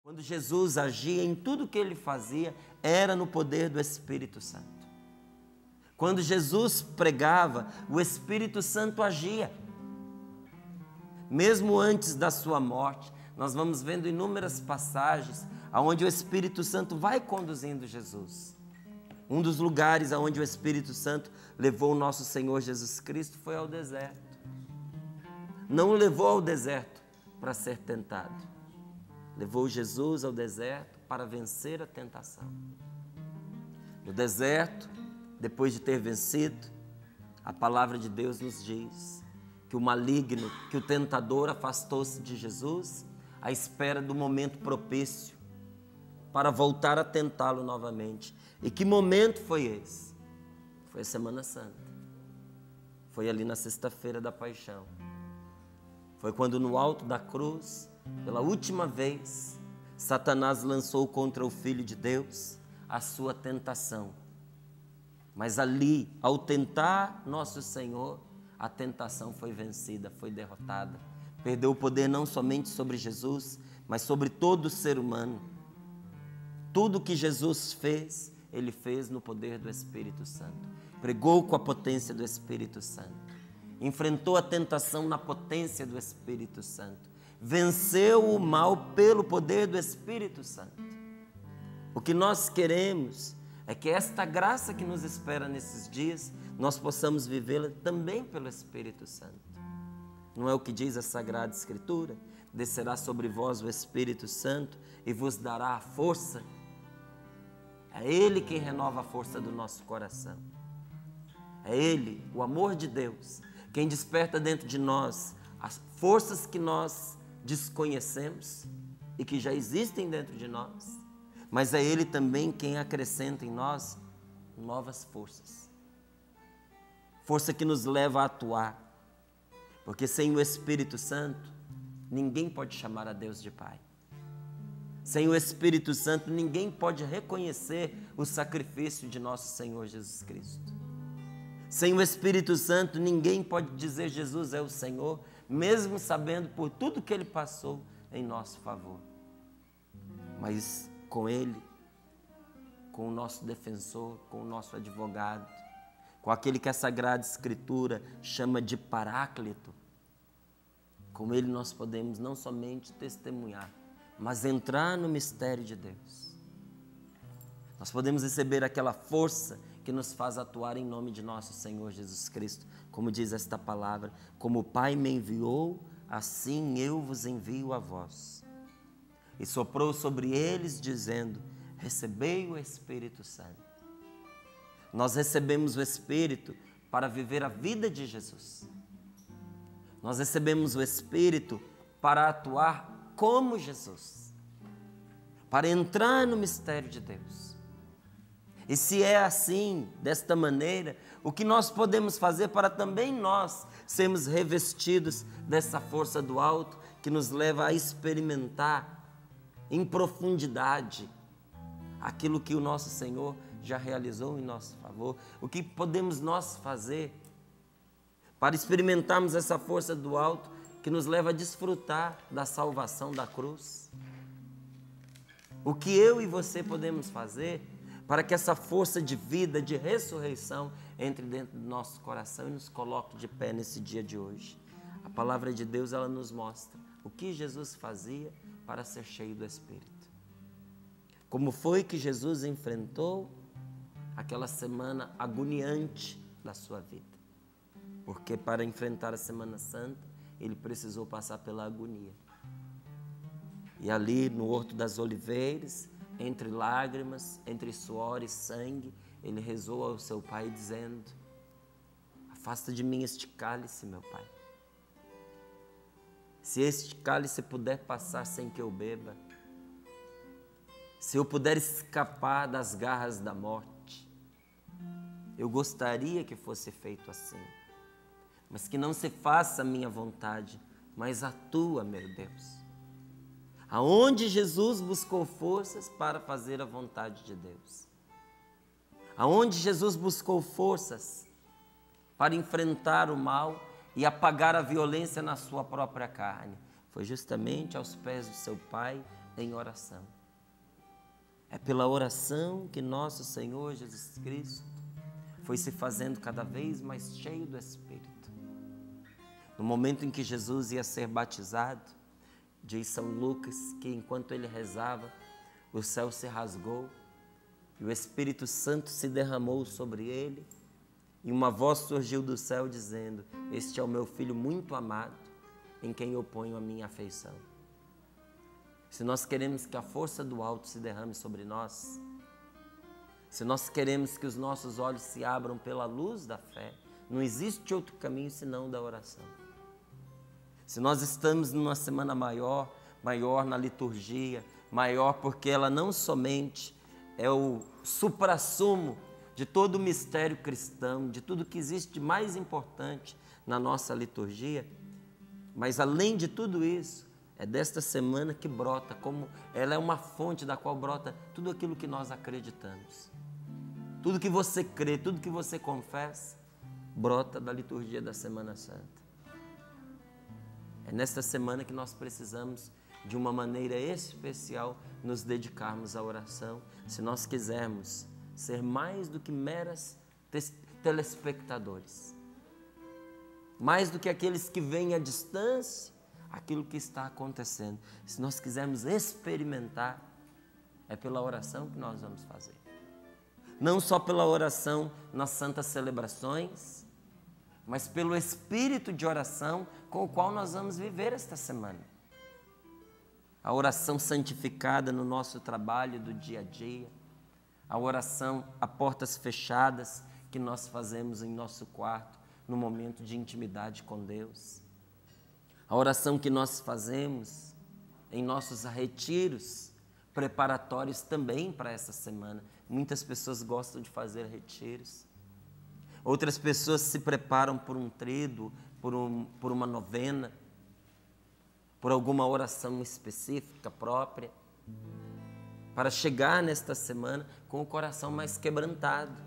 Quando Jesus agia em tudo que ele fazia, era no poder do Espírito Santo. Quando Jesus pregava, o Espírito Santo agia. Mesmo antes da sua morte, nós vamos vendo inúmeras passagens onde o Espírito Santo vai conduzindo Jesus. Um dos lugares onde o Espírito Santo levou o nosso Senhor Jesus Cristo foi ao deserto. Não o levou ao deserto para ser tentado. Levou Jesus ao deserto para vencer a tentação. No deserto, depois de ter vencido, a palavra de Deus nos diz que o maligno, que o tentador afastou-se de Jesus à espera do momento propício para voltar a tentá-lo novamente. E que momento foi esse? Foi a Semana Santa. Foi ali na sexta-feira da Paixão. Foi quando no alto da cruz, pela última vez, Satanás lançou contra o Filho de Deus a sua tentação. Mas ali, ao tentar nosso Senhor, a tentação foi vencida, foi derrotada. Perdeu o poder não somente sobre Jesus, mas sobre todo ser humano. Tudo que Jesus fez, ele fez no poder do Espírito Santo. Pregou com a potência do Espírito Santo. Enfrentou a tentação na potência do Espírito Santo. Venceu o mal pelo poder do Espírito Santo. O que nós queremos é que esta graça que nos espera nesses dias, nós possamos vivê-la também pelo Espírito Santo. Não é o que diz a Sagrada Escritura? Descerá sobre vós o Espírito Santo e vos dará a força. É Ele quem renova a força do nosso coração. É Ele, o amor de Deus, quem desperta dentro de nós as forças que nós desconhecemos e que já existem dentro de nós, mas é Ele também quem acrescenta em nós novas forças. Força que nos leva a atuar, porque sem o Espírito Santo, ninguém pode chamar a Deus de Pai. Sem o Espírito Santo, ninguém pode reconhecer o sacrifício de nosso Senhor Jesus Cristo. Sem o Espírito Santo, ninguém pode dizer Jesus é o Senhor, mesmo sabendo por tudo que Ele passou em nosso favor. Mas com Ele, com o nosso defensor, com o nosso advogado, com aquele que a Sagrada Escritura chama de Paráclito, com Ele nós podemos não somente testemunhar, mas entrar no mistério de Deus. Nós podemos receber aquela força que nos faz atuar em nome de nosso Senhor Jesus Cristo. Como diz esta palavra, como o Pai me enviou, assim eu vos envio a vós. E soprou sobre eles, dizendo, recebei o Espírito Santo. Nós recebemos o Espírito para viver a vida de Jesus. Nós recebemos o Espírito para atuar como Jesus, para entrar no mistério de Deus. E se é assim, desta maneira, o que nós podemos fazer para também nós sermos revestidos dessa força do alto que nos leva a experimentar em profundidade aquilo que o nosso Senhor já realizou em nosso favor? O que podemos nós fazer para experimentarmos essa força do alto que nos leva a desfrutar da salvação da cruz? O que eu e você podemos fazer para que essa força de vida, de ressurreição, entre dentro do nosso coração e nos coloque de pé nesse dia de hoje? A palavra de Deus, ela nos mostra o que Jesus fazia para ser cheio do Espírito. Como foi que Jesus enfrentou aquela semana agoniante da sua vida? Porque para enfrentar a Semana Santa, ele precisou passar pela agonia. E ali no Horto das Oliveiras, entre lágrimas, entre suor e sangue, ele rezou ao seu Pai dizendo, afasta de mim este cálice, meu Pai. Se este cálice puder passar sem que eu beba, se eu puder escapar das garras da morte, eu gostaria que fosse feito assim. Mas que não se faça a minha vontade, mas a tua, meu Deus. Aonde Jesus buscou forças para fazer a vontade de Deus. Aonde Jesus buscou forças para enfrentar o mal e apagar a violência na sua própria carne. Foi justamente aos pés do seu Pai, em oração. É pela oração que nosso Senhor Jesus Cristo foi se fazendo cada vez mais cheio do Espírito. No momento em que Jesus ia ser batizado, diz São Lucas que enquanto ele rezava, o céu se rasgou e o Espírito Santo se derramou sobre ele e uma voz surgiu do céu dizendo: este é o meu Filho muito amado, em quem eu ponho a minha afeição. Se nós queremos que a força do alto se derrame sobre nós, se nós queremos que os nossos olhos se abram pela luz da fé, não existe outro caminho senão o da oração. Se nós estamos numa semana maior na liturgia, maior porque ela não somente é o suprassumo de todo o mistério cristão, de tudo que existe de mais importante na nossa liturgia, mas além de tudo isso, é desta semana que brota, como ela é uma fonte da qual brota tudo aquilo que nós acreditamos. Tudo que você crê, tudo que você confessa, brota da liturgia da Semana Santa. É nesta semana que nós precisamos, de uma maneira especial, nos dedicarmos à oração, se nós quisermos ser mais do que meras telespectadores, mais do que aqueles que veem à distância aquilo que está acontecendo. Se nós quisermos experimentar, é pela oração que nós vamos fazer. Não só pela oração nas santas celebrações, mas pelo espírito de oração com o qual nós vamos viver esta semana. A oração santificada no nosso trabalho do dia a dia, a oração a portas fechadas que nós fazemos em nosso quarto, no momento de intimidade com Deus. A oração que nós fazemos em nossos retiros preparatórios também para essa semana. Muitas pessoas gostam de fazer retiros. Outras pessoas se preparam por um tríduo, por uma novena, por alguma oração específica própria, para chegar nesta semana com o coração mais quebrantado.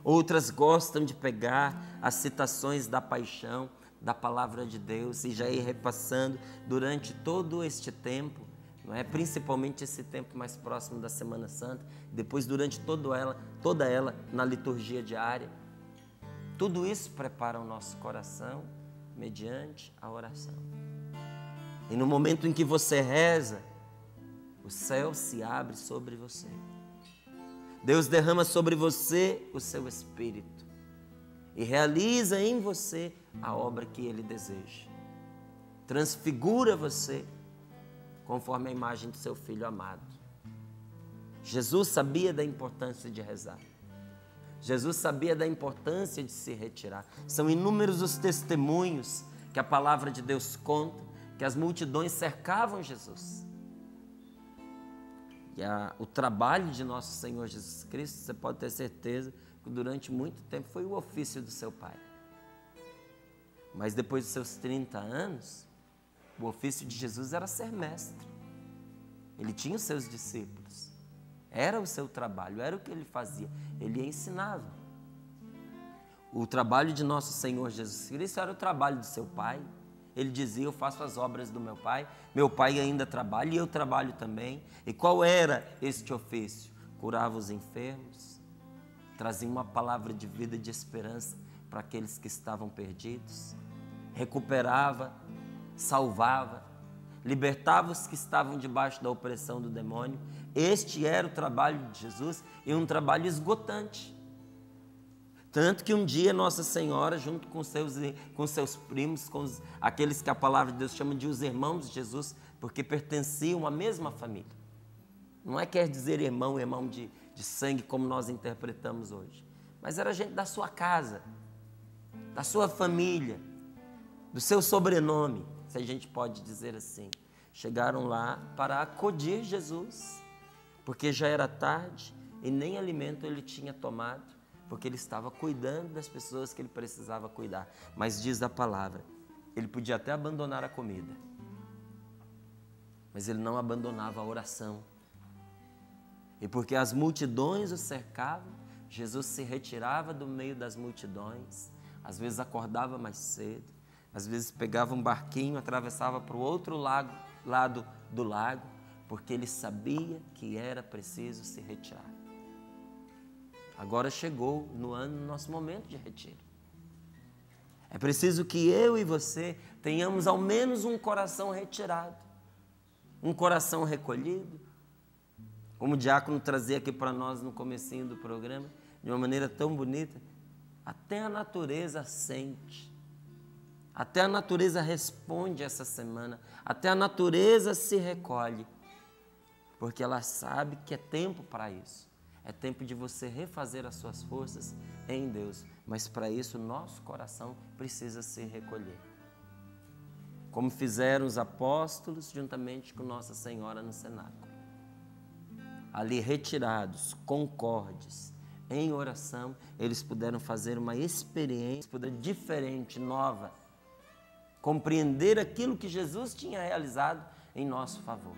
Outras gostam de pegar as citações da paixão, da palavra de Deus, e já ir repassando durante todo este tempo, não é? Principalmente esse tempo mais próximo da Semana Santa, depois durante toda ela na liturgia diária. Tudo isso prepara o nosso coração mediante a oração. E no momento em que você reza, o céu se abre sobre você. Deus derrama sobre você o seu Espírito e realiza em você a obra que Ele deseja. Transfigura você conforme a imagem do seu Filho amado. Jesus sabia da importância de rezar. Jesus sabia da importância de se retirar. São inúmeros os testemunhos que a palavra de Deus conta, que as multidões cercavam Jesus. E o trabalho de nosso Senhor Jesus Cristo, você pode ter certeza que durante muito tempo foi o ofício do seu Pai. Mas depois dos seus 30 anos, o ofício de Jesus era ser mestre. Ele tinha os seus discípulos. Era o seu trabalho, era o que ele fazia. Ele ensinava. O trabalho de nosso Senhor Jesus Cristo era o trabalho do seu Pai. Ele dizia: eu faço as obras do meu Pai ainda trabalha e eu trabalho também. E qual era este ofício? Curava os enfermos, trazia uma palavra de vida e de esperança para aqueles que estavam perdidos, recuperava, salvava, libertava os que estavam debaixo da opressão do demônio. Este era o trabalho de Jesus, e um trabalho esgotante. Tanto que um dia Nossa Senhora, junto com seus primos, aqueles que a palavra de Deus chama de os irmãos de Jesus, porque pertenciam à mesma família. Não quer dizer irmão de sangue como nós interpretamos hoje, mas era gente da sua casa, da sua família, do seu sobrenome, se a gente pode dizer assim. Chegaram lá para acudir Jesus, porque já era tarde e nem alimento ele tinha tomado, porque ele estava cuidando das pessoas que ele precisava cuidar. Mas diz a palavra, ele podia até abandonar a comida, mas ele não abandonava a oração. E porque as multidões o cercavam, Jesus se retirava do meio das multidões, às vezes acordava mais cedo, às vezes pegava um barquinho, atravessava para o outro lado do lago, porque ele sabia que era preciso se retirar. Agora chegou no nosso momento de retiro. É preciso que eu e você tenhamos ao menos um coração retirado, um coração recolhido, como o diácono trazia aqui para nós no comecinho do programa, de uma maneira tão bonita. Até a natureza sente, até a natureza responde essa semana, até a natureza se recolhe, porque ela sabe que é tempo para isso. É tempo de você refazer as suas forças em Deus. Mas para isso, nosso coração precisa se recolher. Como fizeram os apóstolos juntamente com Nossa Senhora no cenáculo. Ali retirados, concordes, em oração, eles puderam fazer uma experiência diferente, nova. Compreender aquilo que Jesus tinha realizado em nosso favor.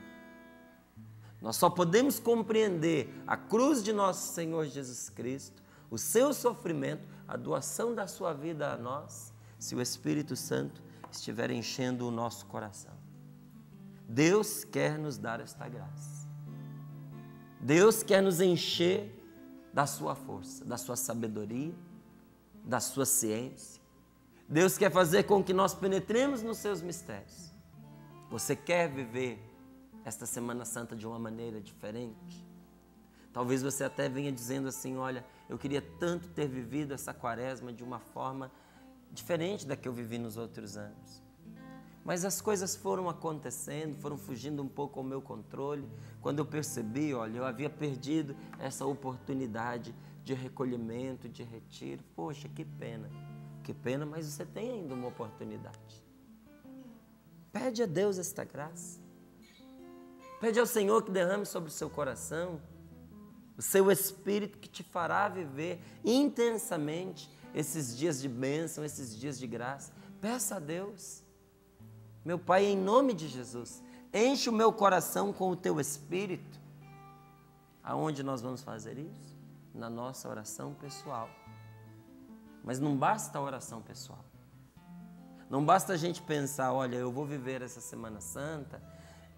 Nós só podemos compreender a cruz de nosso Senhor Jesus Cristo, o seu sofrimento, a doação da sua vida a nós, se o Espírito Santo estiver enchendo o nosso coração. Deus quer nos dar esta graça. Deus quer nos encher da sua força, da sua sabedoria, da sua ciência. Deus quer fazer com que nós penetremos nos seus mistérios. Você quer viver esta Semana Santa de uma maneira diferente? Talvez você até venha dizendo assim, olha, eu queria tanto ter vivido essa quaresma de uma forma diferente da que eu vivi nos outros anos. Mas as coisas foram acontecendo, foram fugindo um pouco ao meu controle. Quando eu percebi, olha, eu havia perdido essa oportunidade de recolhimento, de retiro. Poxa, que pena, mas você tem ainda uma oportunidade. Pede a Deus esta graça. Pede ao Senhor que derrame sobre o seu coração o seu Espírito que te fará viver intensamente esses dias de bênção, esses dias de graça. Peça a Deus. Meu Pai, em nome de Jesus, enche o meu coração com o teu Espírito. Aonde nós vamos fazer isso? Na nossa oração pessoal. Mas não basta a oração pessoal. Não basta a gente pensar, olha, eu vou viver essa Semana Santa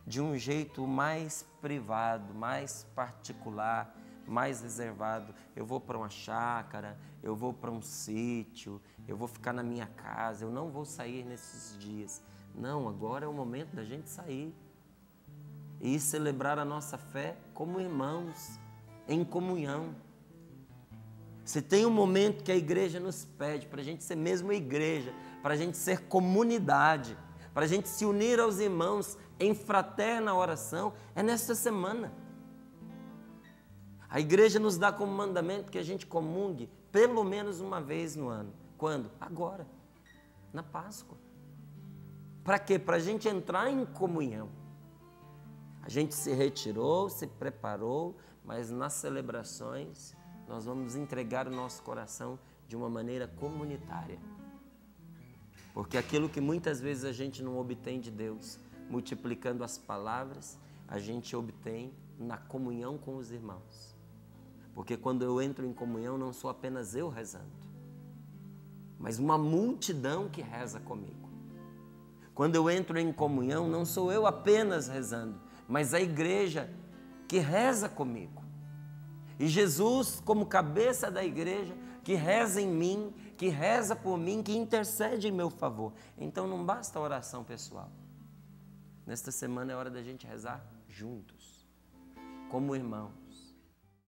de um jeito mais privado, mais particular, mais reservado. Eu vou para uma chácara, eu vou para um sítio, eu vou ficar na minha casa, eu não vou sair nesses dias. Não, agora é o momento da gente sair e celebrar a nossa fé como irmãos, em comunhão. Se tem um momento que a igreja nos pede para a gente ser mesmo igreja, para a gente ser comunidade, para a gente se unir aos irmãos em fraterna oração, é nesta semana. A igreja nos dá como mandamento que a gente comungue pelo menos uma vez no ano. Quando? Agora, na Páscoa. Para quê? Para a gente entrar em comunhão. A gente se retirou, se preparou, mas nas celebrações nós vamos entregar o nosso coração de uma maneira comunitária. Porque aquilo que muitas vezes a gente não obtém de Deus, multiplicando as palavras, a gente obtém na comunhão com os irmãos. Porque quando eu entro em comunhão, não sou apenas eu rezando, mas uma multidão que reza comigo. Quando eu entro em comunhão, não sou eu apenas rezando, mas a igreja que reza comigo. E Jesus, como cabeça da igreja, que reza em mim, que reza por mim, que intercede em meu favor. Então não basta a oração pessoal. Nesta semana é hora da gente rezar juntos, como irmão.